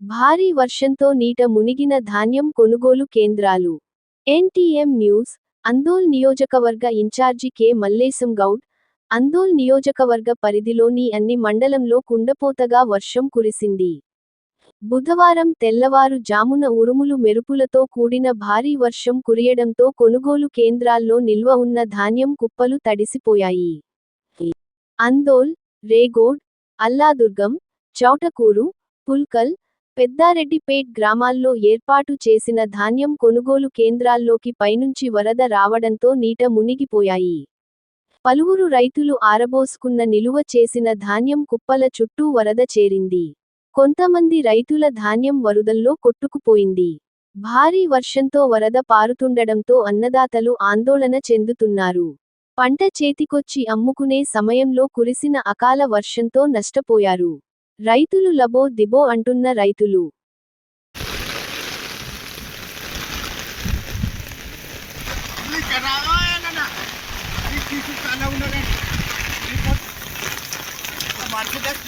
భారీ వర్షంతో నీట మునిగిన ధాన్యం కొనుగోలు కేంద్రాలు. NTM news. అందోల్ నియోజకవర్గ ఇన్ఛార్జి కె మల్లేశం గౌడ్. అందోల్ నియోజకవర్గ పరిధిలోని అన్ని మండలంలో కుండపోతగా వర్షం కురిసింది. బుధవారం తెల్లవారు జామున ఉరుములు మెరుపులతో కూడిన భారీ వర్షం కురియడంతో కొనుగోలు కేంద్రాల్లో నిల్వ ఉన్న ధాన్యం కుప్పలు తడిసిపోయాయి. అందోల్, రేగోడ్, అల్లాదుర్గం, చౌటకూరు, పుల్కల్, పెద్దారెడ్డిపేట్ గ్రామాల్లో ఏర్పాటు చేసిన ధాన్యం కొనుగోలు కేంద్రాల్లోకి పైనుంచి వరద రావడంతో నీట మునిగిపోయాయి. పలువురు రైతులు ఆరబోసుకున్న నిలువ చేసిన ధాన్యం కుప్పల చుట్టూ వరద చేరింది. కొంతమంది రైతుల ధాన్యం వరదల్లో కొట్టుకుపోయింది. భారీ వర్షంతో వరద పారుతుండడంతో అన్నదాతలు ఆందోళన చెందుతున్నారు. పంట చేతికొచ్చి అమ్ముకునే సమయంలో కురిసిన అకాల వర్షంతో నష్టపోయారు. రైతులు లబో దిబో అంటున్న రైతులు. మార్కెట్